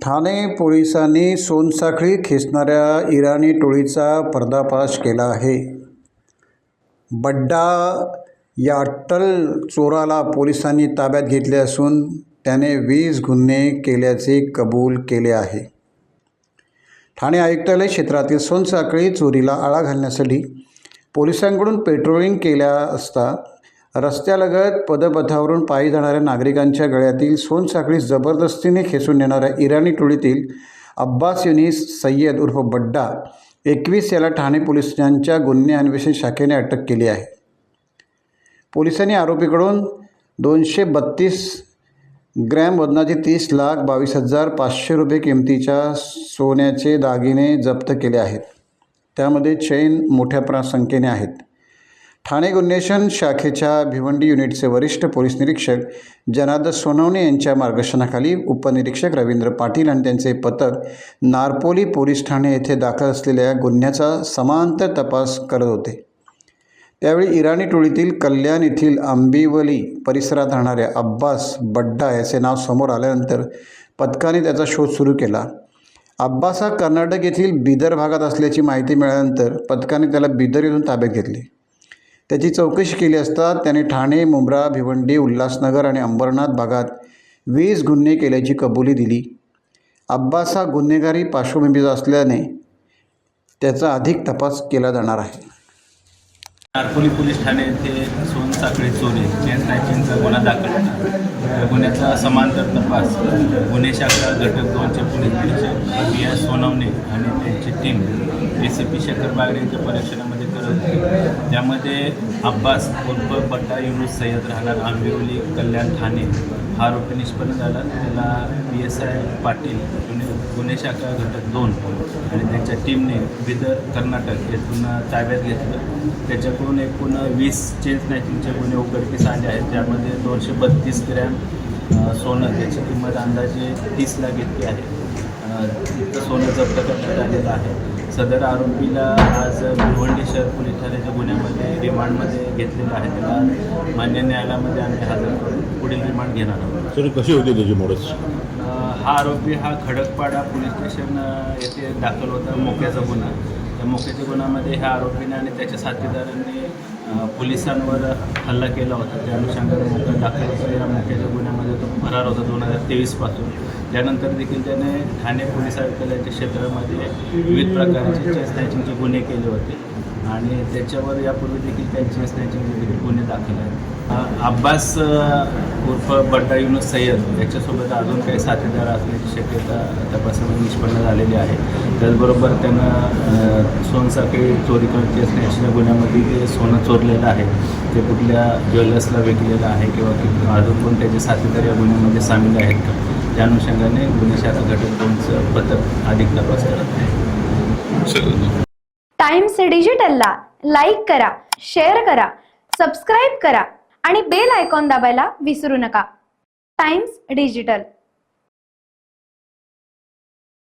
ठाणे पोलिसांनी सोनसाखळी खेचणाऱ्या इराणी टोळीचा पर्दाफाश केला आहे. बड्डा या अट्टल चोराला पोलिसांनी ताब्यात घेतले असून त्याने 20 गुन्हे केल्याचे कबूल केले आहे. ठाणे आयुक्तालय क्षेत्रातील सोनसाखळी चोरीला आळा घालण्यासाठी पोलिसांकडून पेट्रोलिंग केल्या असता रस्त्यालगत पदपथावरून पायी जाणाऱ्या नागरिकांच्या गळ्यातील सोनसाखळी जबरदस्तीने खेचून नेणाऱ्या इराणी टोळीतील अब्बास युनिस सय्यद उर्फ बड्डा 21 याला ठाणे पोलिसांच्या गुन्हे अन्वेषण शाखेने अटक केली आहे. पोलिसांनी आरोपीकडून 232 ग्रॅम वजनाचे 30,22,500 रुपये किमतीच्या सोन्याचे दागिने जप्त केले आहेत. त्यामध्ये चैन मोठ्या संख्येने आहेत. ठाणे गुन्हेशन शाखेच्या भिवंडी युनिटचे वरिष्ठ पोलीस निरीक्षक जनार्दन सोनवणे यांच्या मार्गदर्शनाखाली उपनिरीक्षक रवींद्र पाटील आणि त्यांचे पथक नारपोली पोलीस ठाणे येथे दाखल असलेल्या गुन्ह्याचा समांतर तपास करत होते. त्यावेळी इराणी टोळीतील कल्याण येथील आंबिवली परिसरात राहणाऱ्या अब्बास बड्डा याचे नाव समोर आल्यानंतर पथकाने त्याचा शोध सुरू केला. अब्बास हा कर्नाटक येथील बिदर भागात असल्याची माहिती मिळाल्यानंतर पथकाने त्याला बिदर येथून ताब्यात घेतले. त्याची चौकशी केली असता त्याने ठाणे, मुंब्रा, भिवंडी, उल्हासनगर आणि अंबरनाथ भागात 20 गुन्हे केल्याची कबुली दिली. अब्बास हा गुन्हेगारी पार्श्वभूमीचा असल्याने त्याचा अधिक तपास केला जाणार आहे. नारपोली पोलीस ठाणे येथे सोनसाखळी चोरी चेन स्नॅचिंगचा गुन्हा दाखल होता. गुन्ह्याचा समांतर तपास गुन्हे शाखा घटक 2चे पोलीस निरीक्षक बी.एस. सोनवणे आणि त्यांची टीम ACP शेखर बागडे यांच्या परीक्षणामध्ये करत होती. त्यामध्ये अब्बास उर्फ बड्डा युनुस सय्यद राहणार आंबिवली कल्याण ठाणे हा आरोपी निष्पन्न झाला. त्याला PSI पाटील गुन्हे शाखा घटक 2 आणि त्यांच्या टीमने बिदर कर्नाटक येथून ताब्यात घेतलं. त्याच्याकडून एकूण 20 चेन स्नॅचिंगचे गुन्हे उघडकीस आले आहेत. त्यामध्ये 232 ग्रॅम सोनं त्याची किंमत अंदाजे 30 लाख इतकी आहे. इतकं सोनं जप्त करण्यात आलेलं आहे. सदर आरोपीला आज भिवंडी शहर पोलीस ठाण्याच्या गुन्ह्यामध्ये रिमांडमध्ये घेतलेलं आहे. त्याला मान्य न्यायालयामध्ये आम्ही हजर करून पुढील रिमांड घेणार आहोत. सर कशी होती त्याची मोडस? हा आरोपी हा खडकपाडा पोलीस स्टेशन येथे दाखल होता मोक्याचा गुन्हा. त्या मोक्याच्या गुन्ह्यामध्ये ह्या आरोपीने आणि त्याच्या साथीदारांनी पोलिसांवर हल्ला केला होता. त्या अनुषंगाने मोका दाखल असलेल्या मोक्याच्या गुन्ह्यामध्ये तो फरार होता 2023 पासून. त्यानंतर देखील त्याने ठाणे पोलीस आयुक्तालयाच्या क्षेत्रामध्ये विविध प्रकारचे चेन स्नॅचिंगचे गुन्हे केले होते आणि त्याच्यावर यापूर्वी देखील काही चेन स्नॅचिंगचे देखील गुन्हे दाखल आहेत. अब्बास उर्फ बड्डा युनुस सय्यद याच्यासोबत अजून काही साथीदार असण्याची शक्यता तपासामध्ये निष्पन्न झालेली आहे. त्याचबरोबर त्यानं सोनसाखळी चोरी करून चेन स्नॅचिंगच्या गुन्ह्यामध्ये ते सोनं चोरलेलं आहे. ते कुठल्या ज्वेलर्सला विकलेलं आहे किंवा अजून पण त्याचे साथीदार या गुन्ह्यामध्ये सामील आहेत का, त्या अनुषंगाने गुन्हे शाखा घटक 2चं पथक अधिक तपास करत आहे. टाइम्स डिजिटलला लाईक करा, शेअर करा, सबस्क्राईब करा आणि बेल आयकॉन दाबायला विसरू नका. Times digital.